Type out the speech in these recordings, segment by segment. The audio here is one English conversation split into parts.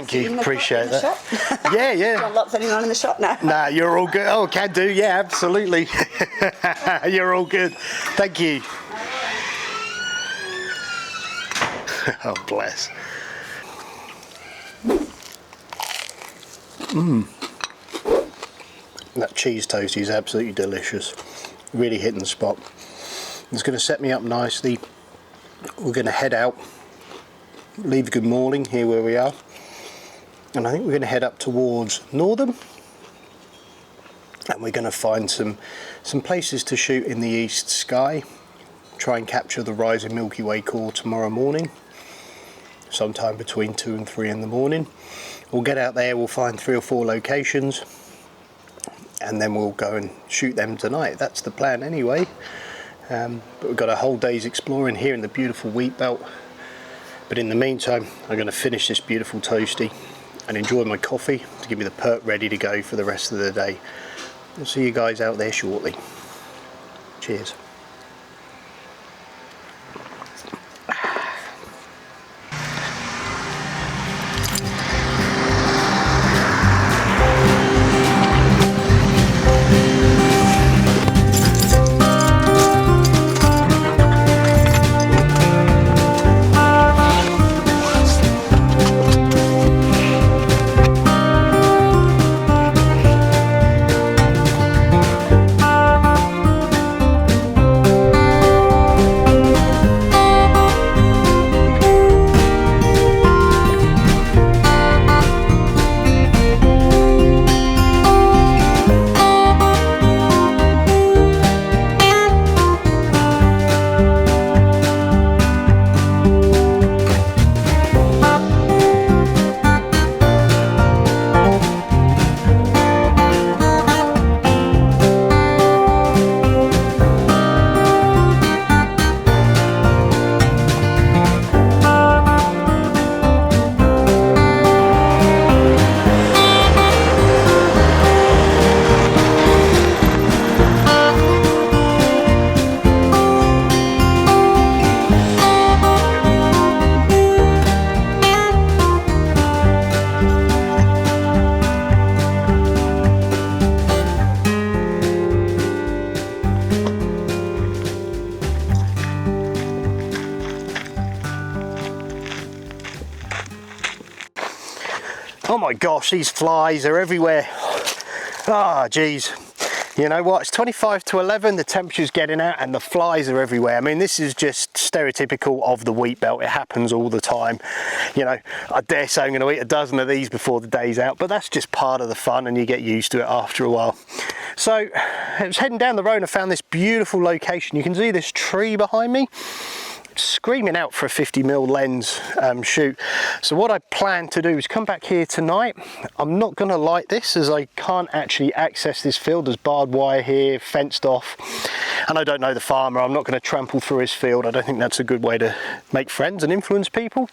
Thank you, appreciate that. Yeah, yeah. Do you want lots of anyone in the shop now? Nah, you're all good. Oh, can do, yeah, absolutely. You're all good. Thank you. Oh, bless. That cheese toastie is absolutely delicious. Really hitting the spot. It's going to set me up nicely. We're going to head out, leave a good morning here where we are, and I think we're going to head up towards Northern, and we're going to find some places to shoot in the east sky, try and capture the rising Milky Way core tomorrow morning, sometime between 2 and 3 in the morning. We'll get out there, we'll find 3 or 4 locations, and then we'll go and shoot them tonight. That's the plan anyway. But we've got a whole day's exploring here in the beautiful Wheatbelt. But in the meantime, I'm going to finish this beautiful toastie and enjoy my coffee to give me the perk ready to go for the rest of the day. I'll see you guys out there shortly. Cheers. Oh my gosh, these flies are everywhere. Ah, geez. You know what, it's 25 to 11, the temperature's getting out and the flies are everywhere. I mean, this is just stereotypical of the Wheatbelt. It happens all the time. You know, I dare say I'm going to eat a dozen of these before the day's out, but that's just part of the fun and you get used to it after a while. So, I was heading down the road and I found this beautiful location. You can see this tree behind me. Screaming out for a 50mm lens shoot. So what I plan to do is come back here tonight. I'm not going to light this as I can't actually access this field. There's barbed wire here, fenced off, and I don't know the farmer. I'm not going to trample through his field. I don't think that's a good way to make friends and influence people.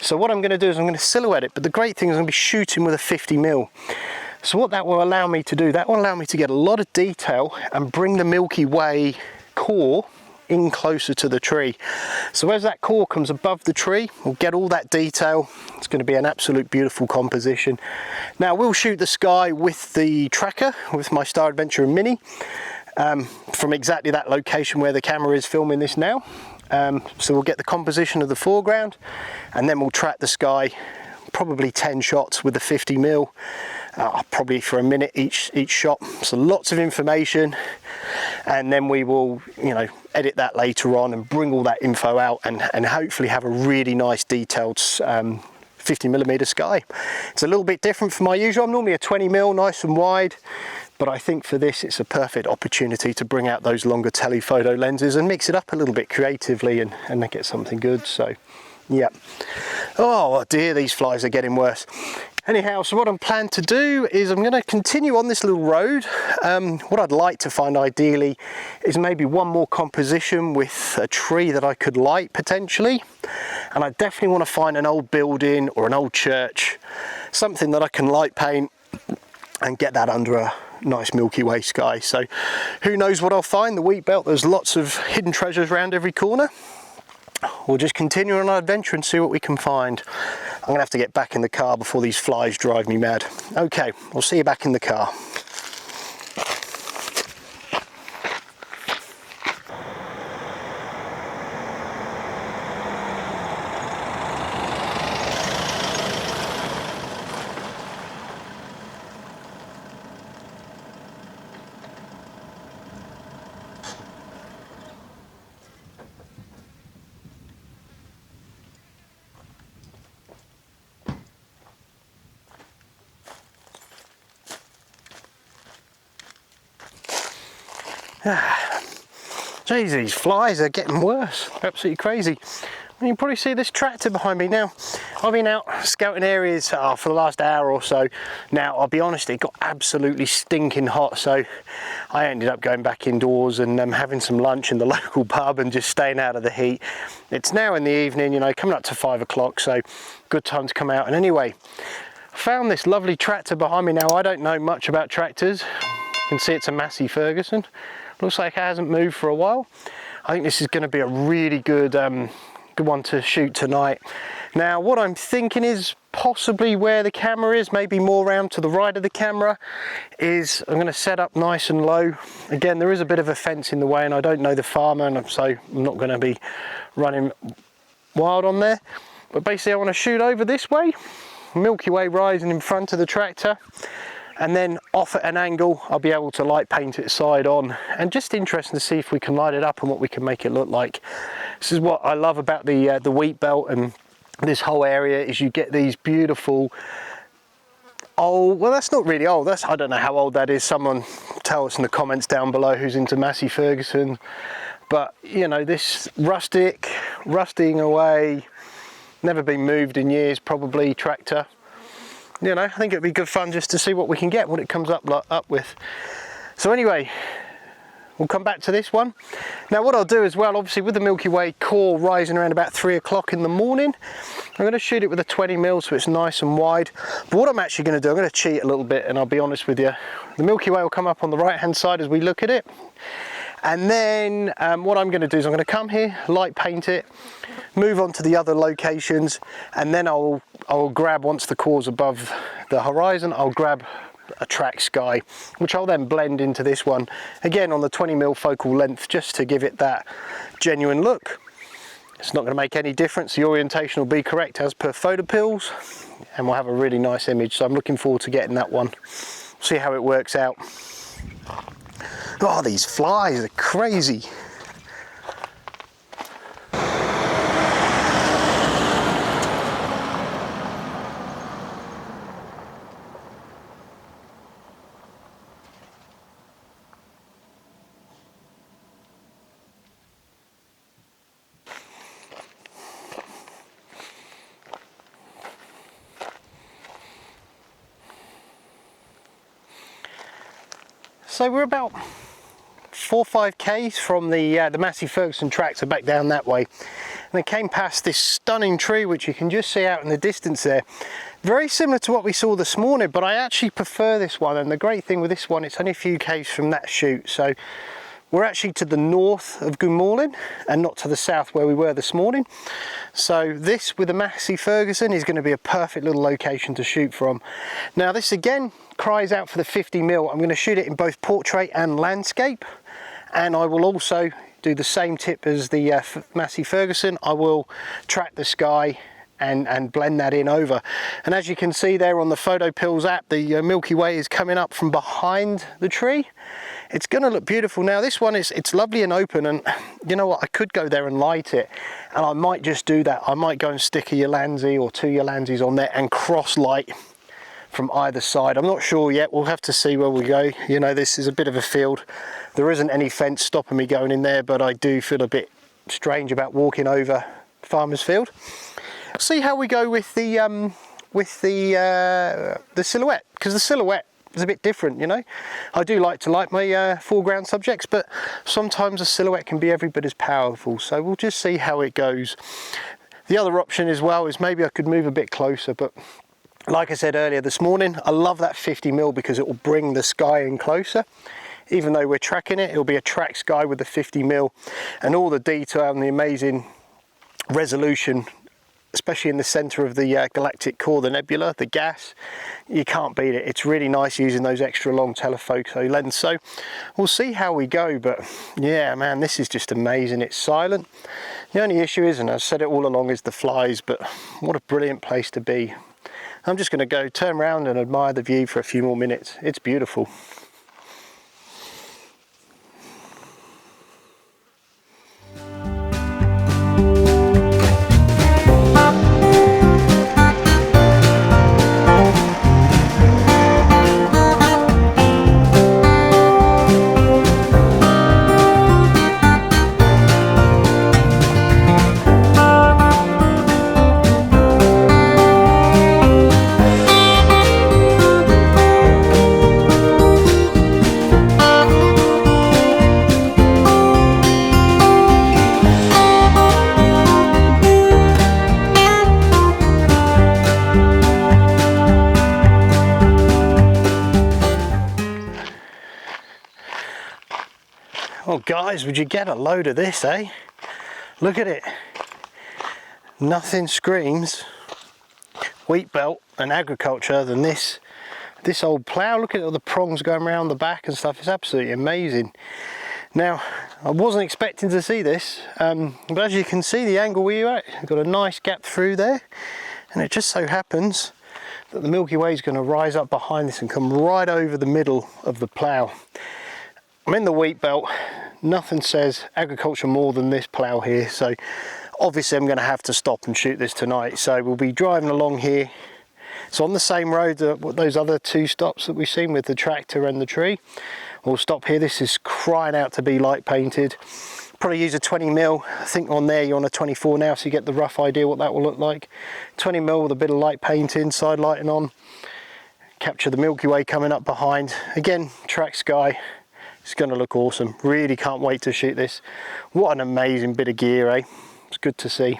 So what I'm going to do is I'm going to silhouette it, but the great thing is I'm going to be shooting with a 50mm. So what that will allow me to do, that will allow me to get a lot of detail and bring the Milky Way core in closer to the tree. So as that core comes above the tree, we'll get all that detail. It's going to be an absolute beautiful composition. Now we'll shoot the sky with the tracker, with my Star Adventurer Mini, from exactly that location where the camera is filming this now. So we'll get the composition of the foreground and then we'll track the sky, probably 10 shots with the 50mm. Probably for a minute each shot, so lots of information, and then we will, you know, edit that later on and bring all that info out and hopefully have a really nice detailed 50mm sky. It's a little bit different from my usual. I'm normally a 20mm, nice and wide, but I think for this it's a perfect opportunity to bring out those longer telephoto lenses and mix it up a little bit creatively and get something good. So yeah. Oh dear, these flies are getting worse. Anyhow, so what I'm planning to do is I'm going to continue on this little road. What I'd like to find ideally is maybe one more composition with a tree that I could light potentially. And I definitely want to find an old building or an old church, something that I can light paint and get that under a nice Milky Way sky. So who knows what I'll find. The Wheatbelt, there's lots of hidden treasures around every corner. We'll just continue on our adventure and see what we can find. gonna have to get back in the car before these flies drive me mad. Okay, I'll see you back in the car. Jeez, these flies are getting worse. Absolutely crazy. You can probably see this tractor behind me now. I've been out scouting areas for the last hour or so. Now, I'll be honest, it got absolutely stinking hot, so I ended up going back indoors and having some lunch in the local pub and just staying out of the heat. It's now in the evening, you know, coming up to 5 o'clock, so good time to come out. And anyway, I found this lovely tractor behind me. Now, I don't know much about tractors. You can see it's a Massey Ferguson. Looks like it hasn't moved for a while. I think this is going to be a really good one to shoot tonight. Now, what I'm thinking is possibly where the camera is, maybe more round to the right of the camera, is I'm going to set up nice and low. Again, there is a bit of a fence in the way and I don't know the farmer, and so I'm not going to be running wild on there. But basically I want to shoot over this way, Milky Way rising in front of the tractor, and then off at an angle I'll be able to light paint it side on, and just interesting to see if we can light it up and what we can make it look like. This is what I love about the wheat belt and this whole area, is you get these beautiful old, well that's not really old, that's, I don't know how old that is, someone tell us in the comments down below who's into Massey Ferguson, but you know, this rusting away, never been moved in years probably, tractor. You know, I think it'd be good fun just to see what we can get, what it comes up with. So anyway, we'll come back to this one. Now what I'll do as well, obviously with the Milky Way core rising around about 3 o'clock in the morning, I'm going to shoot it with a 20mm so it's nice and wide. But what I'm actually going to do, I'm going to cheat a little bit, and I'll be honest with you. The Milky Way will come up on the right hand side as we look at it. And then what I'm going to do is I'm going to come here, light paint it, move on to the other locations, and then I'll grab, once the core's above the horizon, I'll grab a track sky, which I'll then blend into this one, again on the 20mm focal length, just to give it that genuine look. It's not going to make any difference, the orientation will be correct as per photopills, and we'll have a really nice image, so I'm looking forward to getting that one, see how it works out. Oh, these flies are crazy. So we're about 4 or 5 k's from the Massey Ferguson tractor back down that way, and I came past this stunning tree which you can just see out in the distance there. Very similar to what we saw this morning, but I actually prefer this one, and the great thing with this one, it's only a few k's from that shoot, so we're actually to the north of Goomorlin and not to the south where we were this morning. So this with the Massey Ferguson is going to be a perfect little location to shoot from. Now this again cries out for the 50mm. I'm going to shoot it in both portrait and landscape, and I will also do the same tip as the Massey Ferguson. I will track the sky and blend that in over. And as you can see there on the PhotoPills app, the Milky Way is coming up from behind the tree. It's going to look beautiful. Now this one it's lovely and open, and you know what, I could go there and light it, and I might just do that. I might go and stick a Ulanzi or 2 Ulanzis on there and cross light from either side. I'm not sure yet, we'll have to see where we go. You know, this is a bit of a field, there isn't any fence stopping me going in there, but I do feel a bit strange about walking over farmer's field. See how we go with the silhouette, because the silhouette is a bit different, you know. I do like to light my foreground subjects, but sometimes a silhouette can be every bit as powerful, so we'll just see how it goes. The other option as well is maybe I could move a bit closer, but like I said earlier this morning, I love that 50mm because it will bring the sky in closer. Even though we're tracking it, it'll be a track sky with the 50mm, and all the detail and the amazing resolution especially in the center of the galactic core, the nebula, the gas. You can't beat it. It's really nice using those extra long telephoto lenses. So we'll see how we go, but yeah, man, this is just amazing. It's silent. The only issue is, and I've said it all along, is the flies, but what a brilliant place to be. I'm just going to go turn around and admire the view for a few more minutes. It's beautiful. Oh guys, would you get a load of this, eh? Look at it. Nothing screams wheat belt and agriculture than this old plough. Look at all the prongs going around the back and stuff. It's absolutely amazing. Now, I wasn't expecting to see this, but as you can see, the angle we're at, we've got a nice gap through there, and it just so happens that the Milky Way is going to rise up behind this and come right over the middle of the plough. I'm in the wheat belt. Nothing says agriculture more than this plough here, so obviously I'm going to have to stop and shoot this tonight. So we'll be driving along here. It's on the same road that those other two stops that we've seen with the tractor and the tree. We'll stop here. This is crying out to be light painted. Probably use a 20mm. I think on there you're on a 24 now, so you get the rough idea what that will look like. 20mm with a bit of light paint inside, lighting on. Capture the Milky Way coming up behind. Again, track sky. It's going to look awesome. Really can't wait to shoot this. What an amazing bit of gear, eh? It's good to see.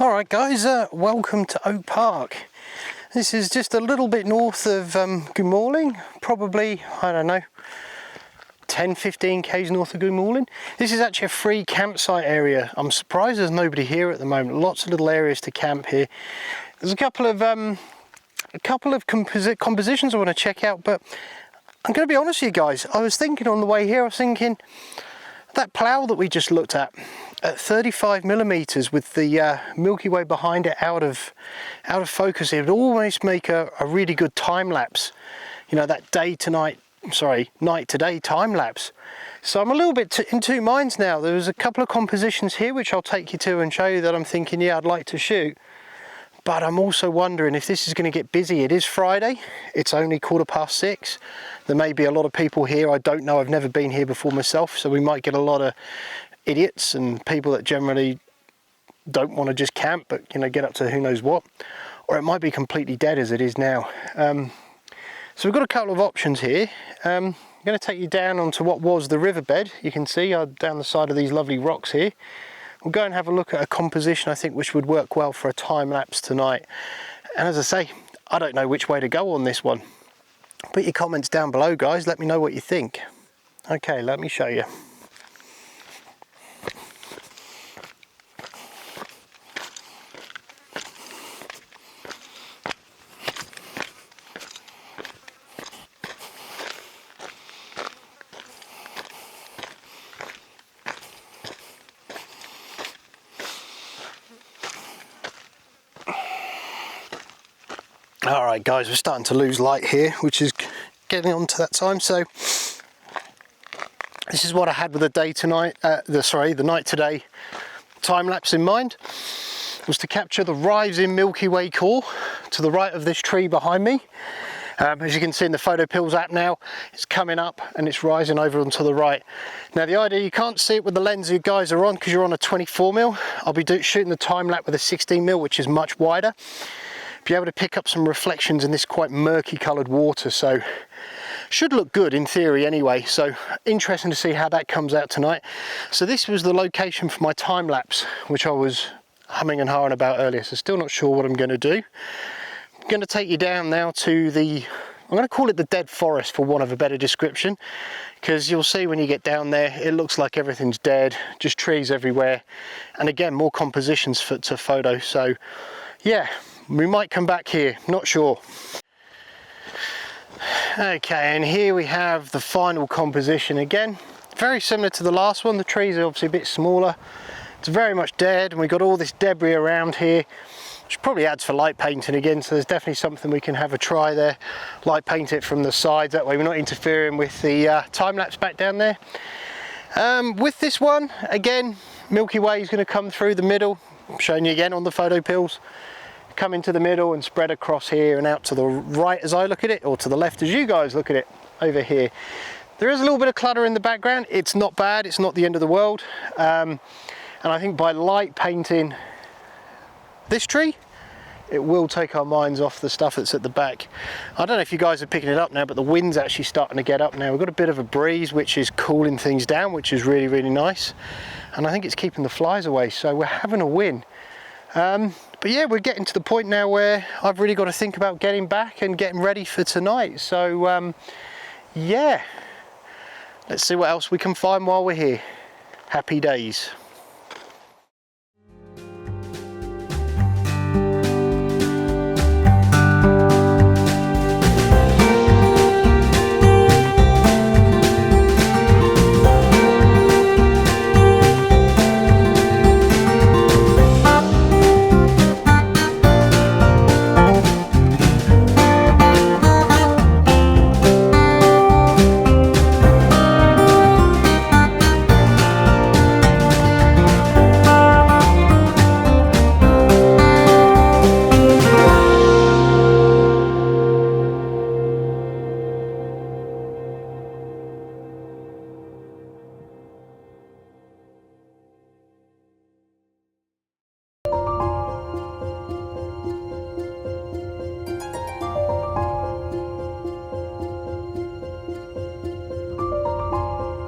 Alright guys, welcome to Oak Park. This is just a little bit north of Goomorling, probably, I don't know, 10-15 k's north of Goomorling. This is actually a free campsite area. I'm surprised there's nobody here at the moment. Lots of little areas to camp here. There's a couple of compositions I want to check out, but I'm going to be honest with you guys. I was thinking on the way here, I was thinking that plough that we just looked at 35mm with the Milky Way behind it out of focus, it would almost make a really good time lapse. You know, that night to day time lapse. So I'm a little bit in two minds now. There's a couple of compositions here which I'll take you to and show you that I'm thinking, yeah, I'd like to shoot. But I'm also wondering if this is going to get busy. It is Friday, it's only 6:15. There may be a lot of people here. I don't know, I've never been here before myself, so we might get a lot of idiots and people that generally don't want to just camp, but you know, get up to who knows what. Or it might be completely dead as it is now. So we've got a couple of options here. I'm going to take you down onto what was the riverbed. You can see down the side of these lovely rocks here. We'll go and have a look at a composition I think which would work well for a time lapse tonight. And as I say, I don't know which way to go on this one. Put your comments down below guys, let me know what you think. Okay, let me show you. Alright guys, we're starting to lose light here, which is getting on to that time. So this is what I had with the night today time lapse in mind. was to capture the rising Milky Way core to the right of this tree behind me. As you can see in the Photo Pills app now, it's coming up and it's rising over onto the right. Now the idea, you can't see it with the lens you guys are on because you're on a 24mm. I'll be shooting the time lapse with a 16mm, which is much wider. Be able to pick up some reflections in this quite murky coloured water, so should look good in theory anyway. So interesting to see how that comes out tonight. So this was the location for my time lapse, which I was humming and hawing about earlier, so still not sure what I'm going to do. I'm going to take you down now to the, I'm going to call it the dead forest for want of a better description, because you'll see when you get down there it looks like everything's dead, just trees everywhere, and again more compositions to photo. So yeah, we might come back here, not sure. Okay, and here we have the final composition again, very similar to the last one. The trees are obviously a bit smaller, it's very much dead, and we've got all this debris around here, which probably adds for light painting again, so there's definitely something we can have a try there. Light paint it from the sides, that way we're not interfering with the time-lapse back down there. With this one, again, Milky Way is going to come through the middle. I'm showing you again on the Photo Pills. Come into the middle and spread across here and out to the right as I look at it, or to the left as you guys look at it over here. There is a little bit of clutter in the background. It's not bad, it's not the end of the world. And I think by light painting this tree, it will take our minds off the stuff that's at the back. I don't know if you guys are picking it up now, but the wind's actually starting to get up now. We've got a bit of a breeze which is cooling things down, which is really, really nice. And I think it's keeping the flies away, so we're having a win. But yeah, we're getting to the point now where I've really got to think about getting back and getting ready for tonight. So yeah, let's see what else we can find while we're here. Happy days.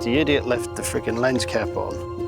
The idiot left the freaking lens cap on.